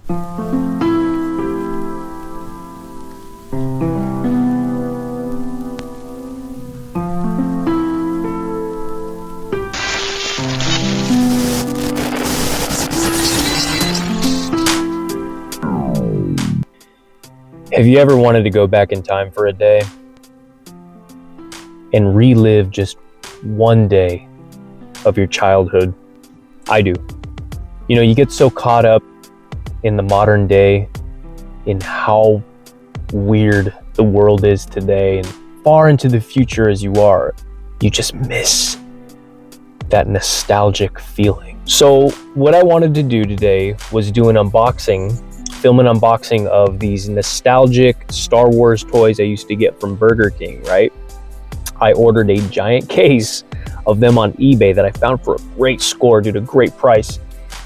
Have you ever wanted to go back in time for a day and relive just one day of your childhood? I do. You know, you get so caught up in the modern day, in how weird the world is today, and far into the future as you are, you just miss that nostalgic feeling. So what I wanted to do today was do an unboxing, film an unboxing of these nostalgic Star Wars toys I used to get from Burger King, right? I ordered a giant case of them on eBay that I found for a great score, dude, a great price.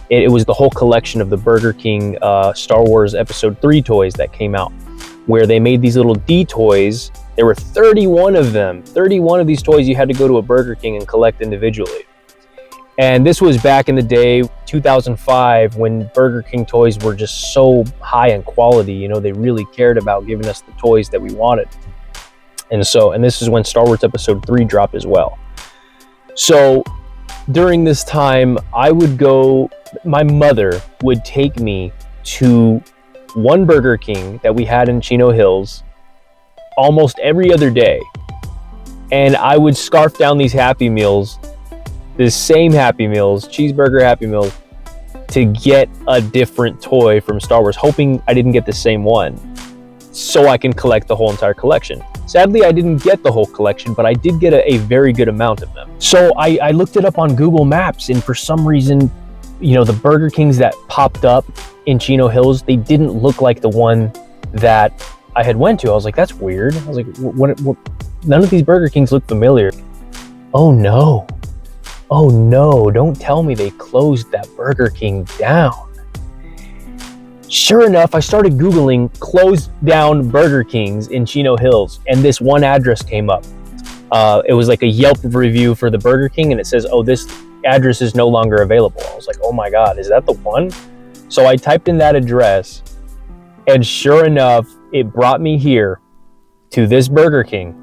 It was the whole collection of the Burger King Star Wars Episode 3 toys that came out, where they made these little D toys. There were 31 of them. 31 of these toys you had to go to a Burger King and collect individually. And this was back in the day, 2005, when Burger King toys were just so high in quality. You know, they really cared about giving us the toys that we wanted. And this is when Star Wars Episode 3 dropped as well. So during this time, my mother would take me to one Burger King that we had in Chino Hills almost every other day. And I would scarf down these Happy Meals, the same Happy Meals, cheeseburger Happy Meals, to get a different toy from Star Wars, hoping I didn't get the same one so I can collect the whole entire collection. Sadly, I didn't get the whole collection, but I did get a very good amount of them. So I looked it up on Google Maps, and for some reason, you know, the Burger Kings that popped up in Chino Hills, they didn't look like the one that I had went to. I was like, that's weird. I was like, what? None of these Burger Kings look familiar. Oh no, don't tell me they closed that Burger King down. Sure enough, I started Googling closed down Burger Kings in Chino Hills, and this one address came up. It was like a Yelp review for the Burger King, and it says, oh, this address is no longer available. I was like, oh my God, is that the one? So I typed in that address, and sure enough, it brought me here to this Burger King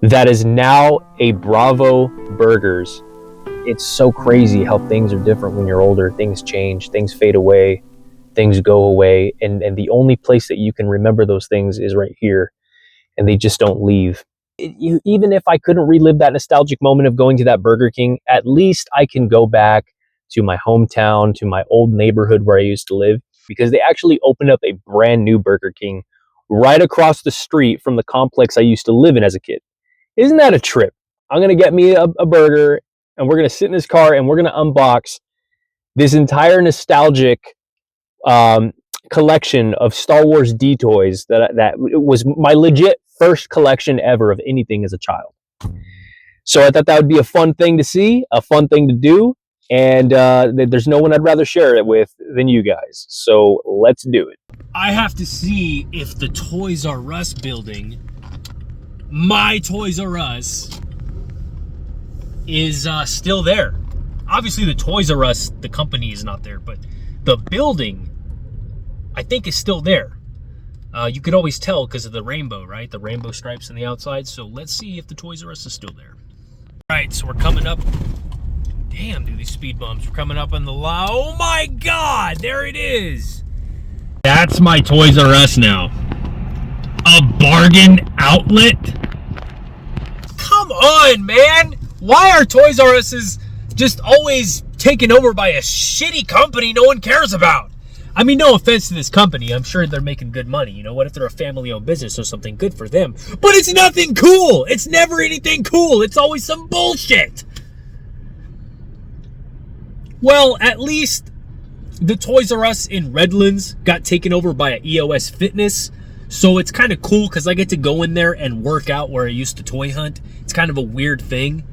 that is now a Bravo Burgers. It's so crazy how things are different when you're older. Things change, things fade away, things go away, and the only place that you can remember those things is right here, and they just don't leave. Even if I couldn't relive that nostalgic moment of going to that Burger King, at least I can go back to my hometown, to my old neighborhood where I used to live, because they actually opened up a brand new Burger King right across the street from the complex I used to live in as a kid. Isn't that a trip? I'm going to get me a burger, and we're going to sit in this car, and we're going to unbox this entire nostalgic collection of Star Wars D toys that was my legit first collection ever of anything as a child. So I thought that would be a fun thing to see, a fun thing to do, and there's no one I'd rather share it with than you guys. So let's do it. I have to see if the Toys R Us building, my Toys R Us, is still there. Obviously the Toys R Us, the company, is not there, but the building, I think, is still there. You could always tell because of the rainbow, right? The rainbow stripes on the outside. So let's see if the Toys R Us is still there. All right, so we're coming up. Damn, dude, these speed bumps. We're coming up on the line. Oh my God, there it is. That's my Toys R Us now. A bargain outlet? Come on, man. Why are Toys R Us's just always taken over by a shitty company no one cares about? I mean, no offense to this company. I'm sure they're making good money. You know, what if they're a family-owned business or something? Good for them. But it's nothing cool. It's never anything cool. It's always some bullshit. Well, at least the Toys R Us in Redlands got taken over by EOS Fitness. So it's kind of cool because I get to go in there and work out where I used to toy hunt. It's kind of a weird thing.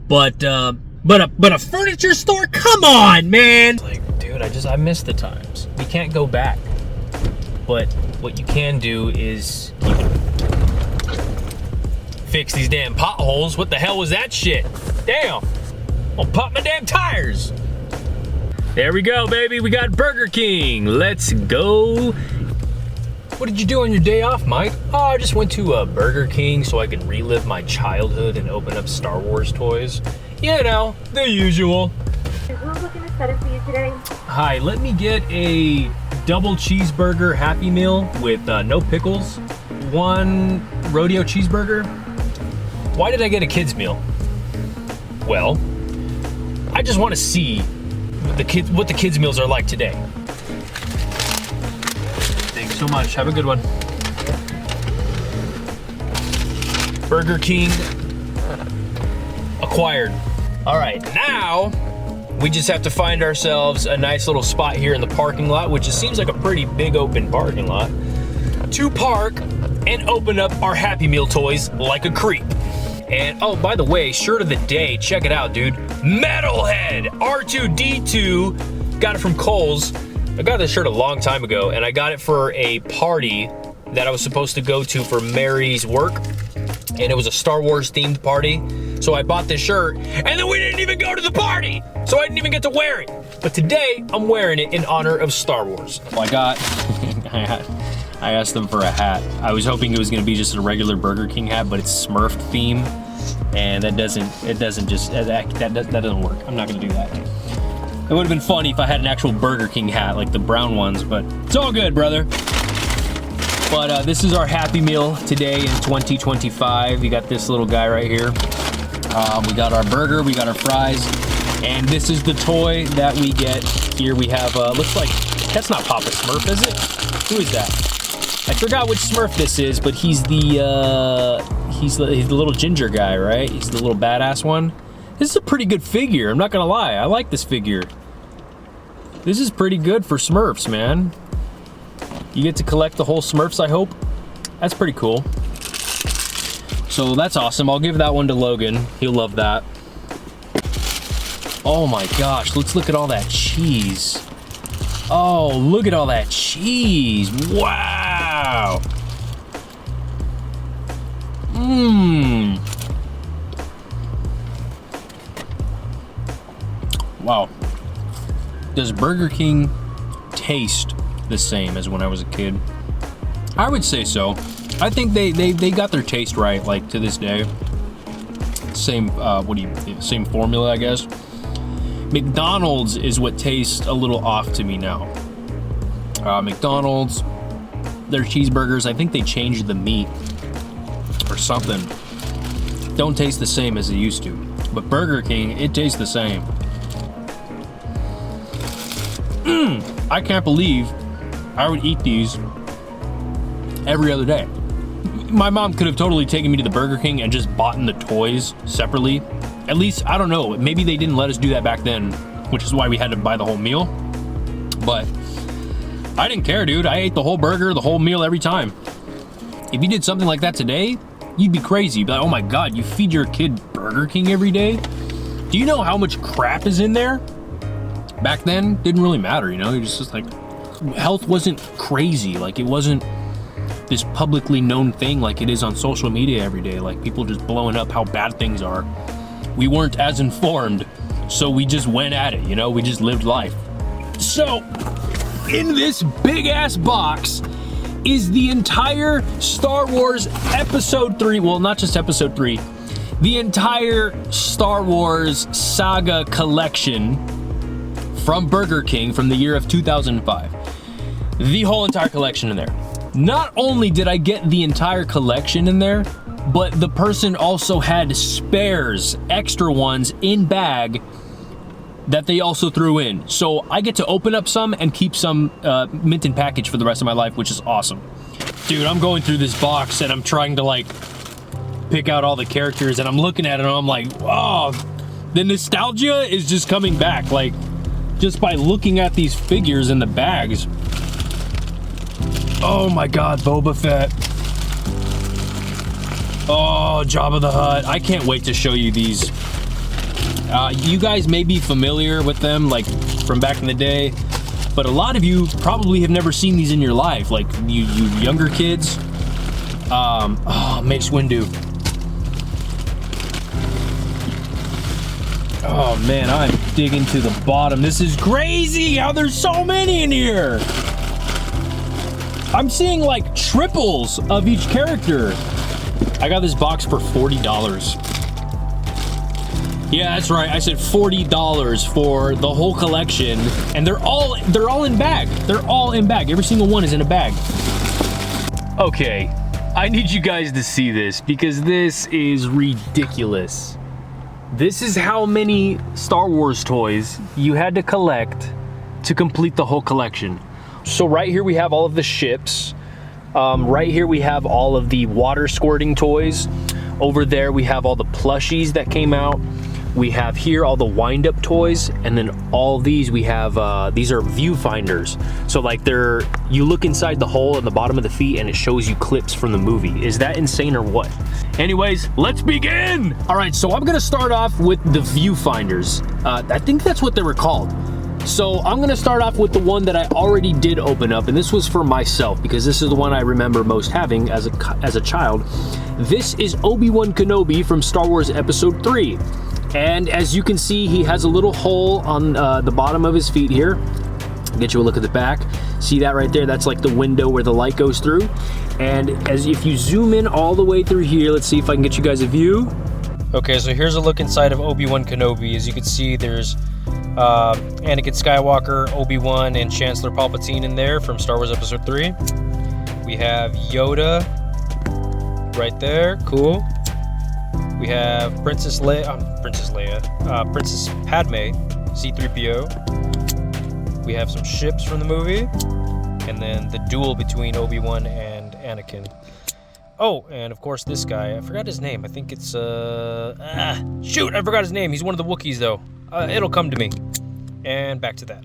But a furniture store? Come on, man. Like, dude, I miss the times. We can't go back. But what you can do is you can fix these damn potholes. What the hell was that shit? Damn. I'll pop my damn tires. There we go, baby. We got Burger King. Let's go. What did you do on your day off, Mike? Oh, I just went to Burger King so I could relive my childhood and open up Star Wars toys. You know, the usual. We're looking to set it for you today. Hi, let me get a double cheeseburger Happy Meal with no pickles, 1 rodeo cheeseburger. Why did I get a kid's meal? Well, I just want to see what the kids' meals are like today. Thanks so much. Have a good one. Burger King acquired. All right, now we just have to find ourselves a nice little spot here in the parking lot, which just seems like a pretty big open parking lot, to park and open up our Happy Meal toys like a creep. And oh, by the way, shirt of the day, check it out, dude. Metalhead R2-D2. Got it from Kohl's. I got this shirt a long time ago, and I got it for a party that I was supposed to go to for Mary's work. And it was a Star Wars themed party. So I bought this shirt, and then we didn't even go to the party. So I didn't even get to wear it. But today, I'm wearing it in honor of Star Wars. Well, I asked them for a hat. I was hoping it was gonna be just a regular Burger King hat, but it's Smurf theme, and that doesn't work. I'm not gonna do that. It would have been funny if I had an actual Burger King hat, like the brown ones, but it's all good, brother. But this is our Happy Meal today in 2025. You got this little guy right here. We got our burger, we got our fries, and this is the toy that we get. Here we have, looks like, that's not Papa Smurf, is it? Who is that? I forgot which Smurf this is, but he's the little ginger guy, right? He's the little badass one. This is a pretty good figure, I'm not gonna lie. I like this figure. This is pretty good for Smurfs, man. You get to collect the whole Smurfs, I hope. That's pretty cool. So that's awesome. I'll give that one to Logan. He'll love that. Oh my gosh, let's look at all that cheese. Oh, look at all that cheese. Wow. Mmm. Wow. Does Burger King taste the same as when I was a kid? I would say so. I think they got their taste right, like, to this day. Same, same formula, I guess. McDonald's is what tastes a little off to me now. McDonald's, their cheeseburgers, I think they changed the meat or something. Don't taste the same as they used to. But Burger King, it tastes the same. I can't believe I would eat these every other day. My mom could have totally taken me to the Burger King and just bought in the toys separately. At least, I don't know, maybe they didn't let us do that back then, which is why we had to buy the whole meal. But I didn't care, dude. I ate the whole burger, the whole meal every time. If you did something like that today, you'd be crazy. You'd be like, oh my God, you feed your kid Burger King every day? Do you know how much crap is in there? Back then, didn't really matter, you know? You're just like, health wasn't crazy. Like, it wasn't this publicly known thing like it is on social media every day. Like, people just blowing up how bad things are. We weren't as informed, so we just went at it, you know? We just lived life. So, in this big-ass box is the entire Star Wars Episode 3, well, not just Episode 3, the entire Star Wars saga collection from Burger King from the year of 2005. The whole entire collection in there. Not only did I get the entire collection in there, but the person also had spares, extra ones in bag that they also threw in. So I get to open up some and keep some mint in package for the rest of my life, which is awesome. Dude, I'm going through this box and I'm trying to like pick out all the characters and I'm looking at it and I'm like, oh, the nostalgia is just coming back. Like, just by looking at these figures in the bags. Oh my God, Boba Fett. Oh, Jabba the Hutt. I can't wait to show you these. You guys may be familiar with them, like from back in the day, but a lot of you probably have never seen these in your life, like you younger kids. Oh, Mace Windu. Oh man, I'm digging to the bottom. This is crazy how there's so many in here. I'm seeing like triples of each character. I got this box for $40. Yeah, that's right. I said $40 for the whole collection, and they're all in bag. They're all in bag. Every single one is in a bag. Okay, I need you guys to see this because this is ridiculous. This is how many Star Wars toys you had to collect to complete the whole collection. So right here we have all of the ships. Right here we have all of the water squirting toys. Over there we have all the plushies that came out. We have here all the wind-up toys, and then all these we have, these are viewfinders. So like you look inside the hole in the bottom of the feet and it shows you clips from the movie. Is that insane or what? Anyways, let's begin. All right, so I'm gonna start off with the viewfinders. I think that's what they were called. So I'm gonna start off with the one that I already did open up, and this was for myself because this is the one I remember most having as a child. This is Obi-Wan Kenobi from Star Wars Episode 3. And as you can see, he has a little hole on the bottom of his feet here. Get you a look at the back. See that right there? That's like the window where the light goes through. And if you zoom in all the way through here, let's see if I can get you guys a view. Okay, so here's a look inside of Obi-Wan Kenobi. As you can see, there's Anakin Skywalker, Obi-Wan, and Chancellor Palpatine in there from Star Wars Episode 3. We have Yoda right there. Cool. We have Princess Padme, C-3PO. We have some ships from the movie, and then the duel between Obi-Wan and Anakin. Oh, and of course this guy, I forgot his name. I think it's, shoot, I forgot his name. He's one of the Wookiees though. It'll come to me. And back to that.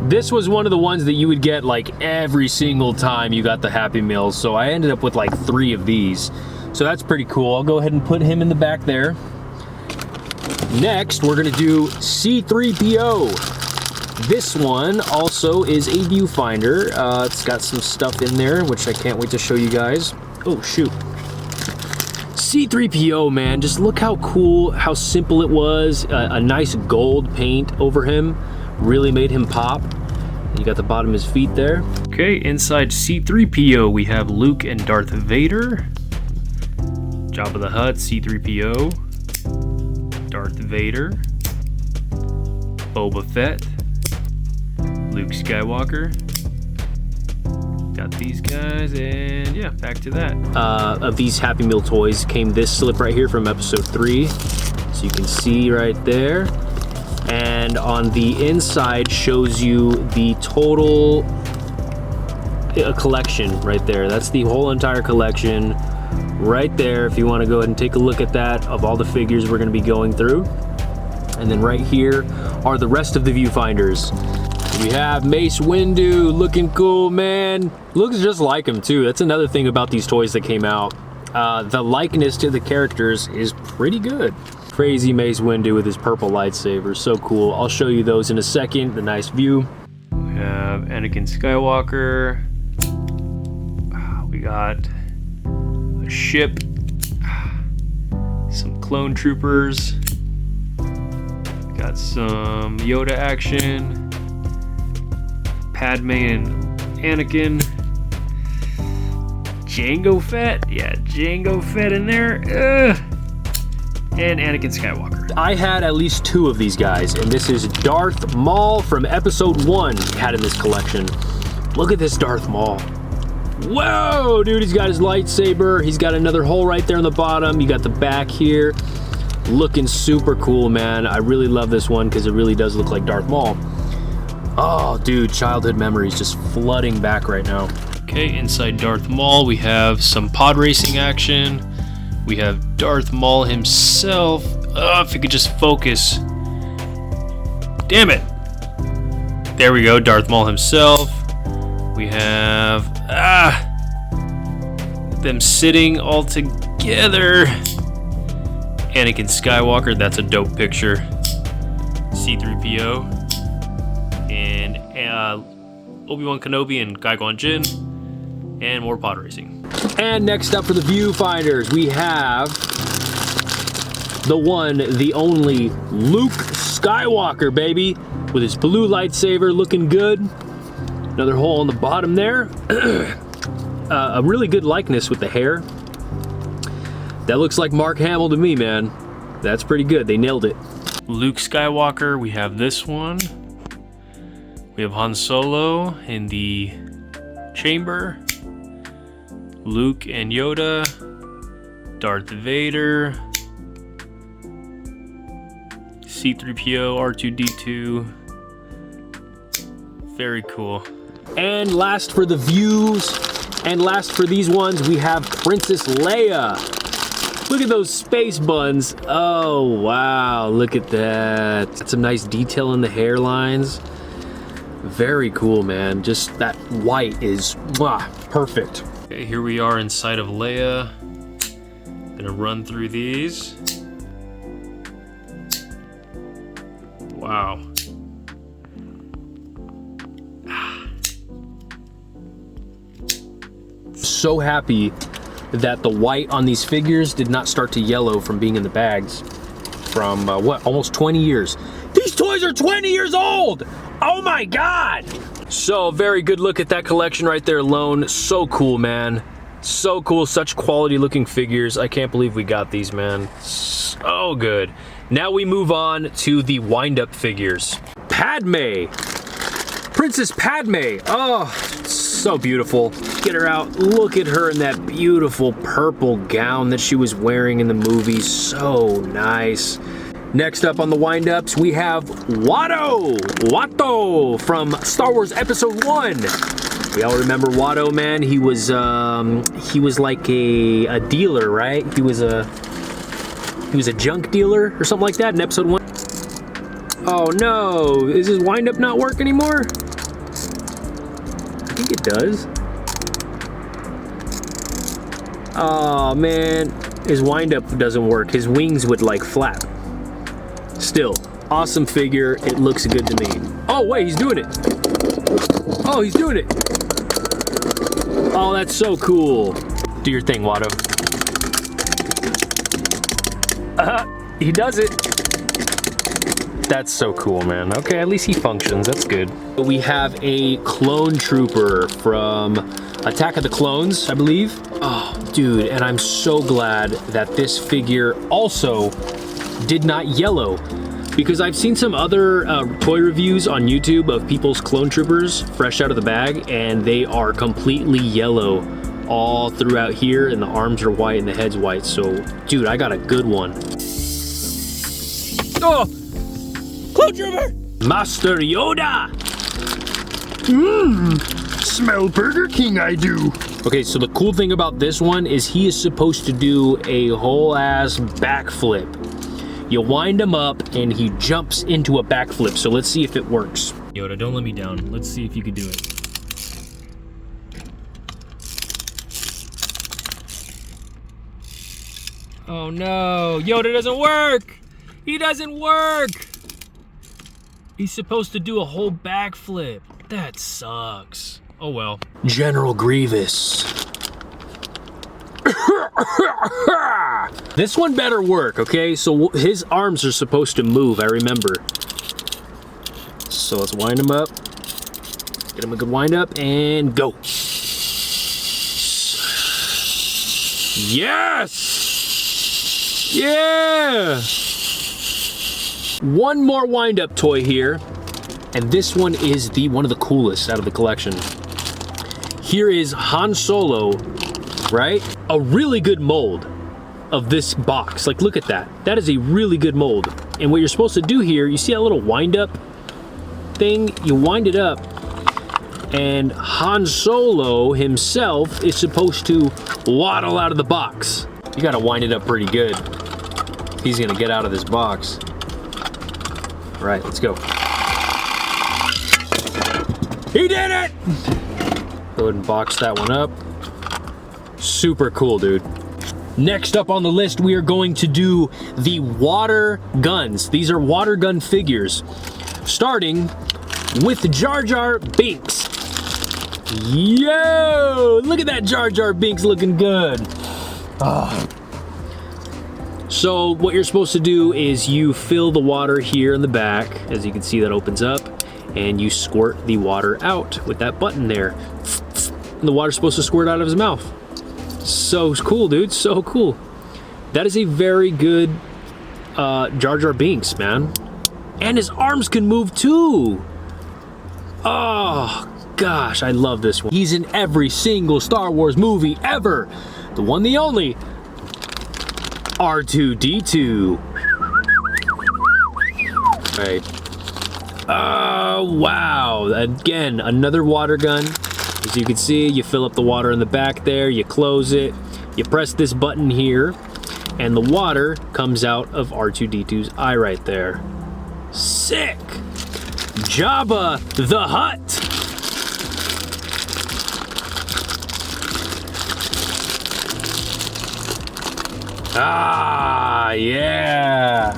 This was one of the ones that you would get like every single time you got the Happy Meals, so I ended up with like 3 of these. So that's pretty cool. I'll go ahead and put him in the back there. Next, we're gonna do C-3PO. This one also is a viewfinder. It's got some stuff in there, which I can't wait to show you guys. Oh, shoot. C-3PO, man, just look how cool, how simple it was. A nice gold paint over him really made him pop. You got the bottom of his feet there. Okay, inside C-3PO, we have Luke and Darth Vader. Jabba the Hutt, C-3PO, Darth Vader, Boba Fett, Luke Skywalker. Got these guys, and yeah, back to that. Of these Happy Meal toys came this slip right here from Episode 3. So you can see right there. And on the inside shows you the total collection right there. That's the whole entire collection. Right there, if you want to go ahead and take a look at that, of all the figures we're going to be going through. And then right here are the rest of the viewfinders. We have Mace Windu, looking cool, man. Looks just like him too. That's another thing about these toys that came out. The likeness to the characters is pretty good. Crazy Mace Windu with his purple lightsaber, so cool. I'll show you those in a second, the nice view. We have Anakin Skywalker. We got a ship, some clone troopers, got some Yoda action, Padme and Anakin, Jango Fett, yeah, Jango Fett in there, and Anakin Skywalker. I had at least 2 of these guys, and this is Darth Maul from Episode 1 had in this collection. Look at this Darth Maul. Whoa, dude, he's got his lightsaber. He's got another hole right there on the bottom. You got the back here. Looking super cool, man. I really love this one because it really does look like Darth Maul. Oh, dude, childhood memories just flooding back right now. Okay, inside Darth Maul, we have some pod racing action. We have Darth Maul himself. Oh, if you could just focus. Damn it. There we go, Darth Maul himself. We have them sitting all together. Anakin Skywalker, that's a dope picture. C-3PO and Obi-Wan Kenobi and Qui-Gon Jinn, and more pod racing. And next up for the viewfinders, we have the one, the only Luke Skywalker, baby, with his blue lightsaber looking good. Another hole on the bottom there. A really good likeness with the hair. That looks like Mark Hamill to me, man. That's pretty good. They nailed it. Luke Skywalker, we have this one. We have Han Solo in the chamber. Luke and Yoda. Darth Vader. C-3PO, R2-D2. Very cool. And last for the views, and last for these ones, we have Princess Leia. Look at those space buns. Oh, wow, look at that. That's some nice detail in the hairlines. Very cool, man. Just that white is perfect. Okay, here we are inside of Leia. Gonna run through these. Wow. So happy that the white on these figures did not start to yellow from being in the bags from what, almost 20 years. These toys are 20 years old! Oh my God! So very good look at that collection right there alone. So cool, man. So cool, such quality looking figures. I can't believe we got these, man. So good. Now we move on to the wind-up figures. Padme! Princess Padme! Oh, so beautiful. Get her out. Look at her in that beautiful purple gown that she was wearing in the movie. So nice. Next up on the wind-ups, we have Watto from Star Wars Episode 1. We all remember Watto, man. He was like a dealer, right? He was a junk dealer or something like that in Episode 1. Oh no, is his wind-up not work anymore? I think it does. Oh man, his wind-up doesn't work. His wings would like flap. Still, awesome figure. It looks good to me. Oh wait, he's doing it. Oh, he's doing it. Oh, that's so cool. Do your thing, Watto. He does it. That's so cool, man. Okay, at least he functions. That's good. We have a clone trooper from Attack of the Clones, I believe. Oh, dude, and I'm so glad that this figure also did not yellow, because I've seen some other toy reviews on YouTube of people's clone troopers fresh out of the bag, and they are completely yellow all throughout here, and the arms are white and the head's white. So, dude, I got a good one. Oh! Clone trooper! Master Yoda! Smell Burger King, I do. Okay, so the cool thing about this one is he is supposed to do a whole ass backflip. You wind him up and he jumps into a backflip. So let's see if it works. Yoda, don't let me down. Let's see if you can do it. Oh no, Yoda doesn't work. He doesn't work. He's supposed to do a whole backflip. That sucks. Oh well. General Grievous. This one better work, okay? So his arms are supposed to move, I remember. So let's wind him up. Get him a good wind up and go. Yes! Yeah! One more wind up toy here. And this one is one of the coolest out of the collection. Here is Han Solo, right? A really good mold of this box. Like, look at that. That is a really good mold. And what you're supposed to do here, you see that little wind up thing? You wind it up, and Han Solo himself is supposed to waddle out of the box. You gotta wind it up pretty good. He's gonna get out of this box. All right, let's go. He did it! Go ahead and box that one up. Super cool, dude. Next up on the list, we are going to do the water guns. These are water gun figures, starting with Jar Jar Binks. Yo, look at that Jar Jar Binks looking good. Oh. So what you're supposed to do is you fill the water here in the back. As you can see, that opens up, and you squirt the water out with that button there. And the water's supposed to squirt out of his mouth. So cool, dude, so cool. That is a very good Jar Jar Binks, man. And his arms can move too. Oh, gosh, I love this one. He's in every single Star Wars movie ever. The one, the only, R2-D2. Right. Oh, wow. Again, another water gun. As you can see, you fill up the water in the back there, you close it, you press this button here, and the water comes out of R2-D2's eye right there. Sick! Jabba the Hutt! Ah, yeah!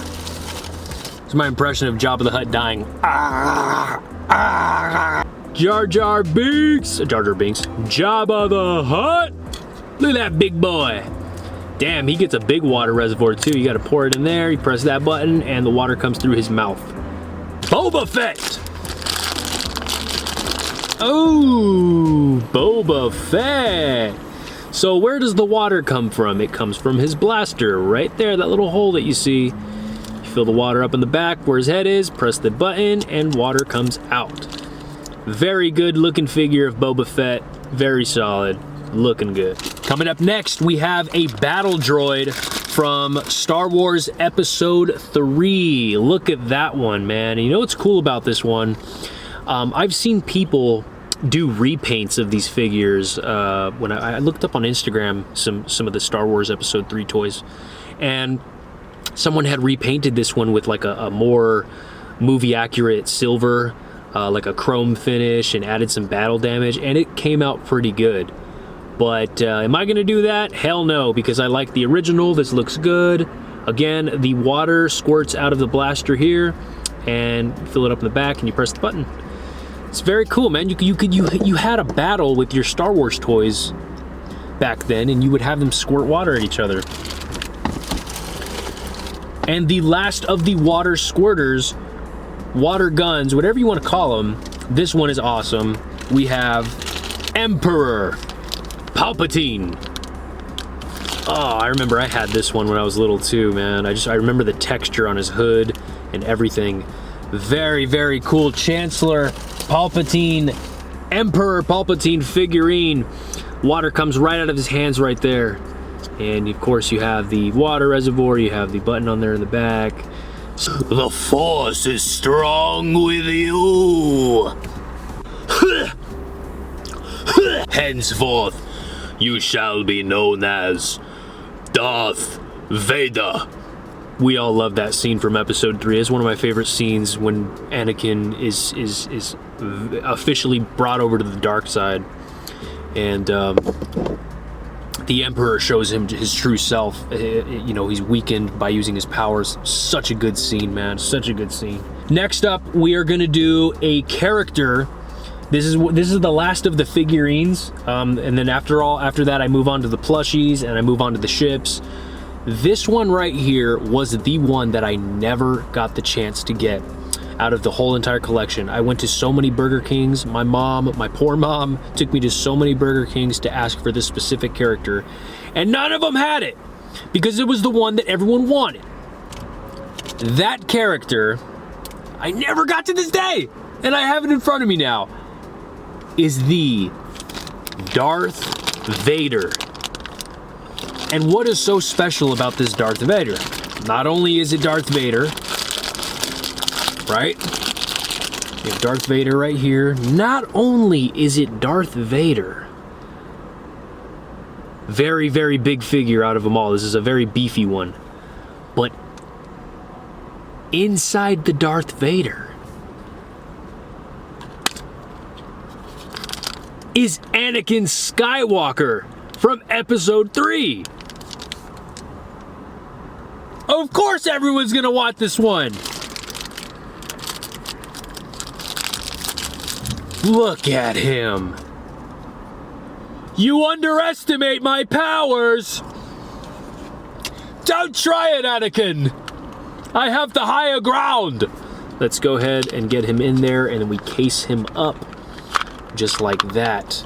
It's my impression of Jabba the Hutt dying. Ah, ah. Jar Jar Binks! Jar Jar Binks. Jabba the Hutt! Look at that big boy. Damn, he gets a big water reservoir too. You gotta pour it in there, you press that button, and the water comes through his mouth. Boba Fett! Oh, Boba Fett! So where does the water come from? It comes from his blaster, right there, that little hole that you see. You fill the water up in the back where his head is, press the button, and water comes out. Very good looking figure of Boba Fett. Very solid. Looking good. Coming up next, we have a battle droid from Star Wars Episode 3. Look at that one, man. And you know what's cool about this one? I've seen people do repaints of these figures. When I looked up on Instagram some of the Star Wars Episode 3 toys, and someone had repainted this one with like a more movie accurate silver, like a chrome finish, and added some battle damage, and it came out pretty good. But am I gonna do that? Hell no, because I like the original. This looks good. Again, the water squirts out of the blaster here, and fill it up in the back, and you press the button. It's very cool, man. You had a battle with your Star Wars toys back then, and you would have them squirt water at each other. And the last of the water squirters, water guns, whatever you want to call them, this one is awesome. We have Emperor Palpatine. Oh, I remember I had this one when I was little too, man. I remember the texture on his hood and everything. Very, very cool Chancellor Palpatine, Emperor Palpatine figurine. Water comes right out of his hands right there. And of course you have the water reservoir, you have the button on there in the back. The Force is strong with you. Henceforth, you shall be known as Darth Vader. We all love that scene from Episode 3. It's one of my favorite scenes when Anakin is officially brought over to the dark side, and the Emperor shows him his true self. You know, he's weakened by using his powers. Such a good scene, man. Such a good scene. Next up, we are gonna do a character. This is the last of the figurines, and then after that, I move on to the plushies and I move on to the ships. This one right here was the one that I never got the chance to get out of the whole entire collection. I went to so many Burger Kings. My poor mom, took me to so many Burger Kings to ask for this specific character, and none of them had it because it was the one that everyone wanted. That character, I never got to this day, and I have it in front of me now, is the Darth Vader. And what is so special about this Darth Vader? Not only is it Darth Vader, right? We have Darth Vader right here. Not only is it Darth Vader, very, very big figure out of them all. This is a very beefy one. But inside the Darth Vader is Anakin Skywalker from Episode 3. Of course everyone's gonna want this one. Look at him. You underestimate my powers. Don't try it, Anakin! I have the higher ground! Let's go ahead and get him in there, and then we case him up. Just like that.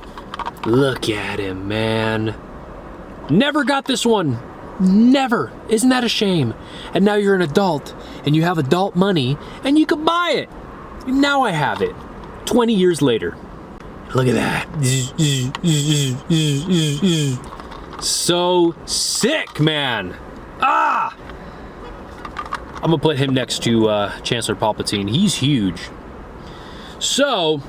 Look at him, man. Never got this one. Never. Isn't that a shame? And now you're an adult, and you have adult money, and you can buy it. Now I have it. 20 years later. Look at that. So sick, man. Ah! I'm gonna put him next to Chancellor Palpatine. He's huge. So,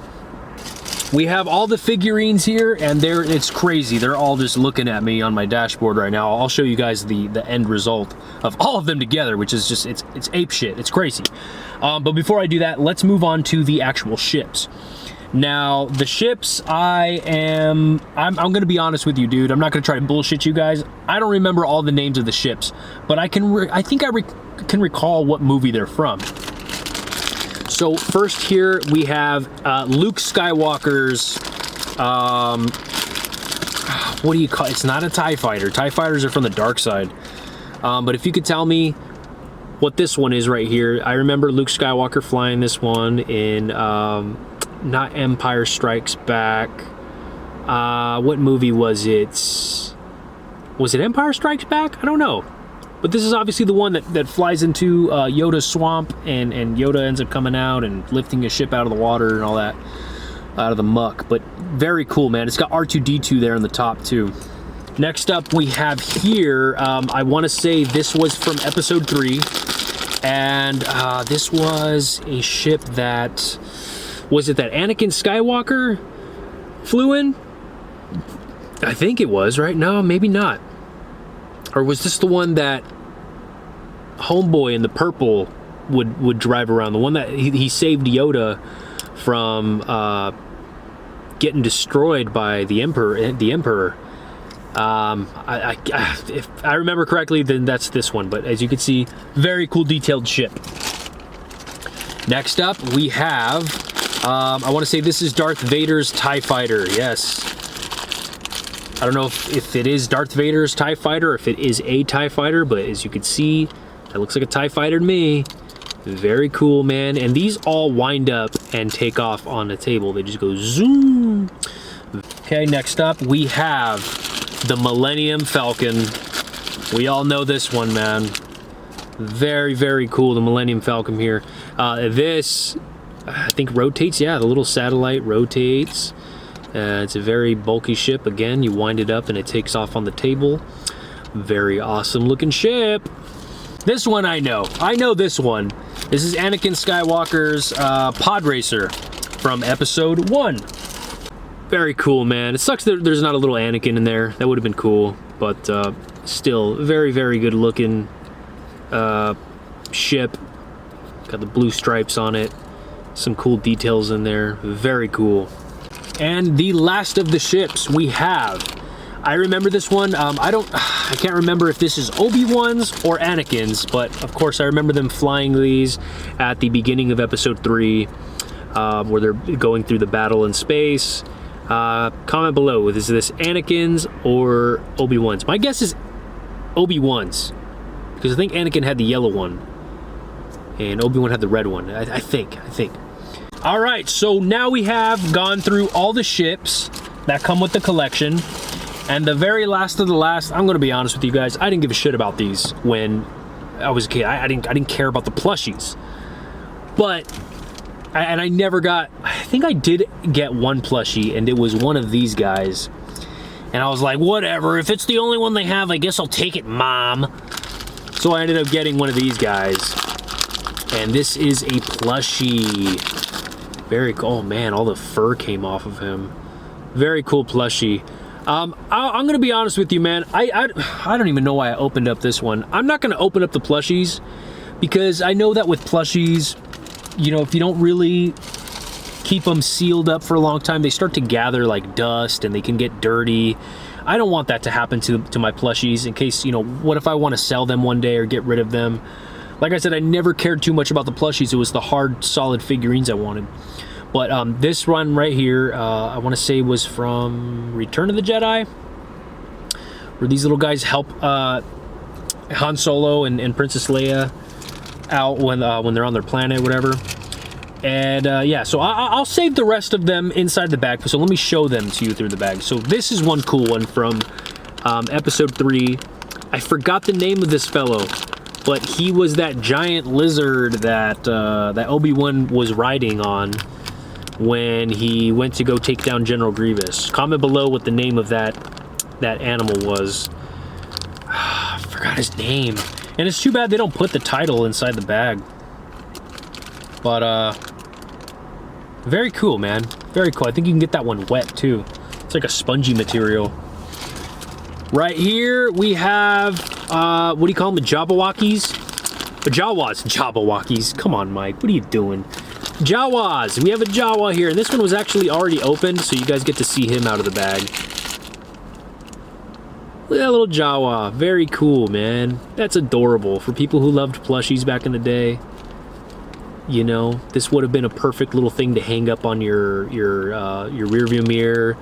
we have all the figurines here, and it's crazy. They're all just looking at me on my dashboard right now. I'll show you guys the end result of all of them together, which is just, it's ape shit. It's crazy. But before I do that, let's move on to the actual ships. Now, the ships, I'm gonna be honest with you, dude. I'm not gonna try to bullshit you guys. I don't remember all the names of the ships, but I think I can recall what movie they're from. So first here we have Luke Skywalker's, what do you call it? It's not a TIE fighter. TIE fighters are from the dark side. But if you could tell me what this one is right here. I remember Luke Skywalker flying this one in, not Empire Strikes Back. What movie was it? Was it Empire Strikes Back? I don't know. But this is obviously the one that flies into Yoda's swamp, and Yoda ends up coming out and lifting his ship out of the water and all that, out of the muck. But very cool, man. It's got R2-D2 there on the top, too. Next up, we have here, I want to say this was from Episode 3, and this was a ship that, was it that Anakin Skywalker flew in? I think it was, right? No, maybe not. Or was this the one that Homeboy in the purple would drive around? The one that he saved Yoda from getting destroyed by the Emperor. If I remember correctly, then that's this one. But as you can see, very cool detailed ship. Next up, we have, I want to say this is Darth Vader's TIE Fighter. Yes. I don't know if it is Darth Vader's TIE Fighter or if it is a TIE Fighter, but as you can see, it looks like a TIE Fighter to me. Very cool, man. And these all wind up and take off on the table. They just go zoom. Okay, next up, we have the Millennium Falcon. We all know this one, man. Very, very cool, the Millennium Falcon here. This, I think, rotates. Yeah, the little satellite rotates. It's a very bulky ship. Again, you wind it up and it takes off on the table. Very awesome looking ship. This one I know. I know this one. This is Anakin Skywalker's pod racer from Episode 1. Very cool, man. It sucks that there's not a little Anakin in there. That would have been cool. But still, very, very good looking ship. Got the blue stripes on it. Some cool details in there. Very cool. And the last of the ships we have, I remember this one. I can't remember if this is Obi-Wan's or Anakin's, but of course I remember them flying these at the beginning of Episode 3, where they're going through the battle in space. Comment below, is this Anakin's or Obi-Wan's? My guess is Obi-Wan's, because I think Anakin had the yellow one, and Obi-Wan had the red one. I think. All right, so now we have gone through all the ships that come with the collection, and the very last of the last, I'm gonna be honest with you guys, I didn't give a shit about these when I was a kid. I didn't care about the plushies, but I never got, I think I did get one plushie, and it was one of these guys, and I was like, whatever, if it's the only one they have, I guess I'll take it, Mom. So I ended up getting one of these guys, and this is a plushie. Very cool. Oh man, all the fur came off of him. Very cool plushie. I'm gonna be honest with you, man. I don't even know why I opened up this one. I'm not gonna open up the plushies because I know that with plushies, you know, if you don't really keep them sealed up for a long time, they start to gather like dust and they can get dirty. I don't want that to happen to my plushies in case, you know, what if I want to sell them one day or get rid of them? Like I said, I never cared too much about the plushies. It was the hard, solid figurines I wanted. But this one right here, I want to say was from Return of the Jedi, where these little guys help Han Solo and Princess Leia out when they're on their planet, whatever. And yeah, so I'll save the rest of them inside the bag. So let me show them to you through the bag. So this is one cool one from episode 3. I forgot the name of this fellow, but he was that giant lizard that that Obi-Wan was riding on when he went to go take down General Grievous. Comment below what the name of that animal was. I forgot his name. And it's too bad they don't put the title inside the bag. But very cool, man. Very cool. I think you can get that one wet too. It's like a spongy material. Right here we have what do you call them? The Jabberwockies? Jawas. Jabberwockies. Come on, Mike. What are you doing? Jawas. We have a Jawa here, and this one was actually already opened, so you guys get to see him out of the bag. Look at that little Jawa. Very cool, man. That's adorable. For people who loved plushies back in the day, you know, this would have been a perfect little thing to hang up on your rear view mirror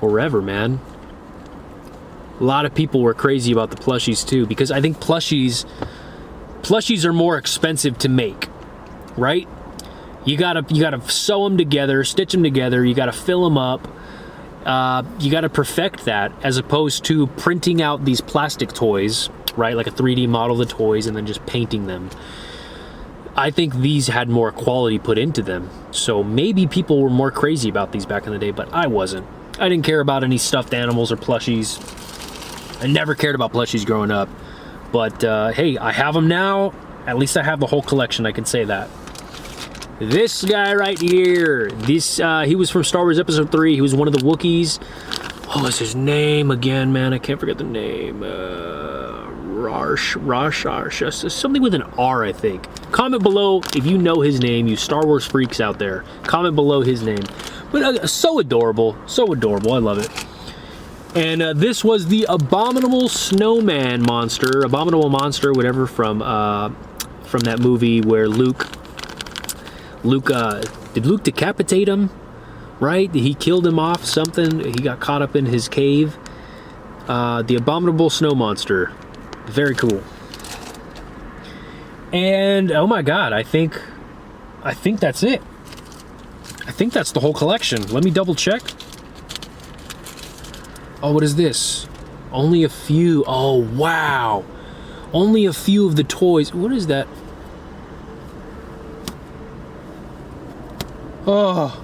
or wherever, man. A lot of people were crazy about the plushies too, because I think plushies are more expensive to make, right? You gotta sew them together, stitch them together. You gotta fill them up. You gotta perfect that, as opposed to printing out these plastic toys, right? Like a 3D model of the toys and then just painting them. I think these had more quality put into them. So maybe people were more crazy about these back in the day, but I wasn't. I didn't care about any stuffed animals or plushies. I never cared about plushies growing up. But hey, I have them now. At least I have the whole collection, I can say that. This guy right here, this he was from Star Wars Episode 3. He was one of the Wookiees. What was his name again, man? I can't forget the name. Rosh, something with an R, I think. Comment below if you know his name, you Star Wars freaks out there. Comment below his name. But so adorable, I love it. And this was the Abominable Snowman monster, Abominable Monster, whatever, from that movie where did Luke decapitate him? Right? He killed him off something. He got caught up in his cave. The Abominable Snow Monster. Very cool. And oh my god, I think that's it. I think that's the whole collection. Let me double check. Oh, what is this? Only a few. Oh, wow. Only a few of the toys. What is that? Oh,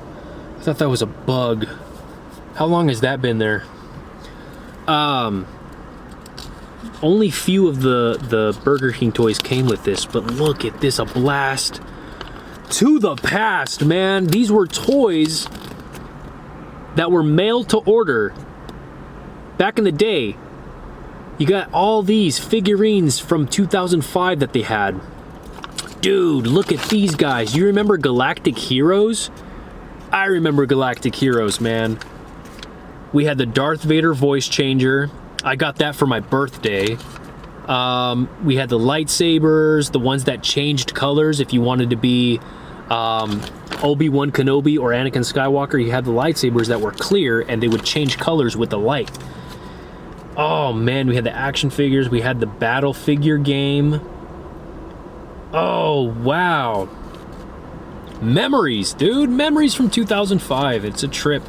I thought that was a bug. How long has that been there? Only few of the Burger King toys came with this, but look at this, a blast to the past, man. These were toys that were mailed to order back in the day. You got all these figurines from 2005 that they had. Dude, look at these guys. You remember Galactic Heroes? I remember Galactic Heroes, man. We had the Darth Vader voice changer. I got that for my birthday. We had the lightsabers, the ones that changed colors. If you wanted to be Obi-Wan Kenobi or Anakin Skywalker, you had the lightsabers that were clear and they would change colors with the light. Oh man, we had the action figures. We had the battle figure game. Oh, wow. Memories, dude. Memories from 2005. It's a trip.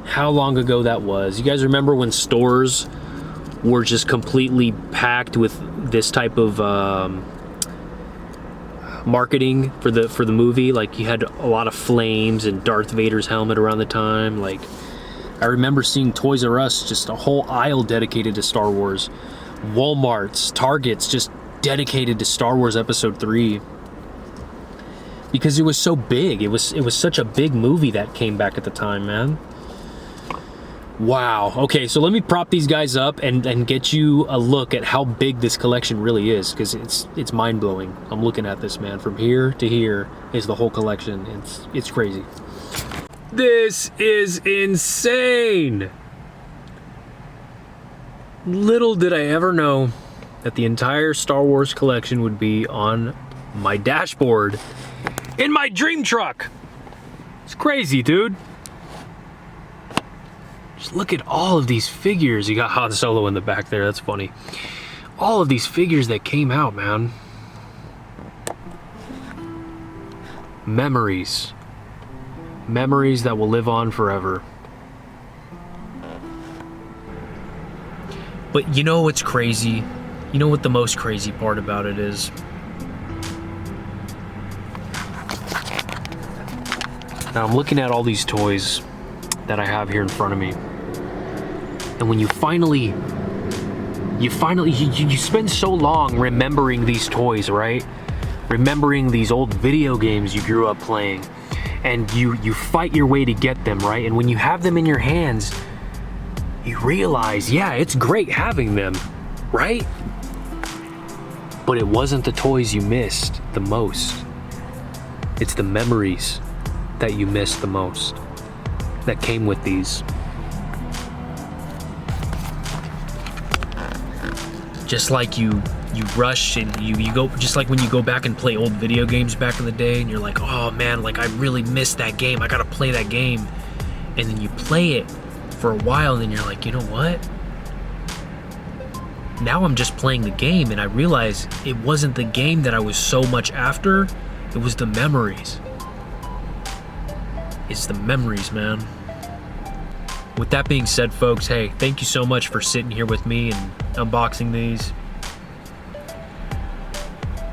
How long ago that was. You guys remember when stores were just completely packed with this type of marketing for the movie? Like, you had a lot of flames and Darth Vader's helmet around the time. Like, I remember seeing Toys R Us, just a whole aisle dedicated to Star Wars. Walmart's, Target's, just dedicated to Star Wars Episode 3. Because it was so big. It was such a big movie that came back at the time, man. Wow. Okay, so let me prop these guys up and get you a look at how big this collection really is, because it's mind-blowing. I'm looking at this, man. From here to here is the whole collection. It's crazy. This is insane. Little did I ever know that the entire Star Wars collection would be on my dashboard in my dream truck. It's crazy, dude. Just look at all of these figures. You got Han Solo in the back there. That's funny. all of these figures that came out, man. Memories. Memories that will live on forever. But you know what's crazy? You know what the most crazy part about it is? Now I'm looking at all these toys that I have here in front of me. And when you spend so long remembering these toys, right? Remembering these old video games you grew up playing, and you fight your way to get them, right? And when you have them in your hands, you realize, yeah, it's great having them, right? But it wasn't the toys you missed the most. It's the memories that you missed the most that came with these. Just like you rush and you go, just like when you go back and play old video games back in the day and you're like, oh man, like I really missed that game, I gotta play that game. And then you play it for a while and then you're like, you know what? Now I'm just playing the game and I realize it wasn't the game that I was so much after, it was the memories. It's the memories, man. With that being said, folks, hey, thank you so much for sitting here with me and unboxing these.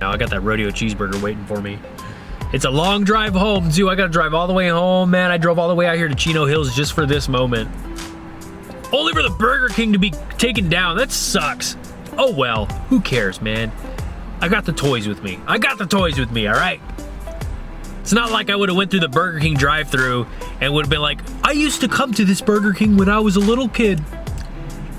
Now I got that rodeo cheeseburger waiting for me. It's a long drive home, too. I gotta drive all the way home, man. I drove all the way out here to Chino Hills just for this moment. Only for the Burger King to be taken down. That sucks. Oh well, who cares, man? I got the toys with me. I got the toys with me, all right? It's not like I would have went through the Burger King drive-thru and would have been like, I used to come to this Burger King when I was a little kid,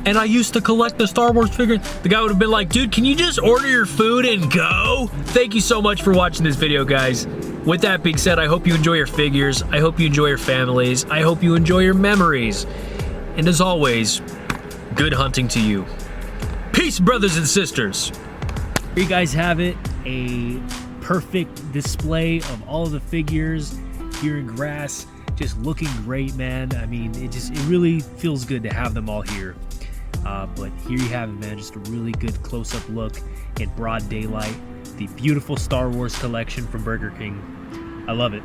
and I used to collect the Star Wars figures. The guy would have been like, dude, can you just order your food and go? Thank you so much for watching this video, guys. With that being said, I hope you enjoy your figures. I hope you enjoy your families. I hope you enjoy your memories. And as always, good hunting to you. Peace, brothers and sisters. Here you guys have it, a perfect display of all of the figures here in Grass, just looking great, man. I mean, it really feels good to have them all here. But here you have it, man, just a really good close-up look in broad daylight, the beautiful Star Wars collection from Burger King. I love it.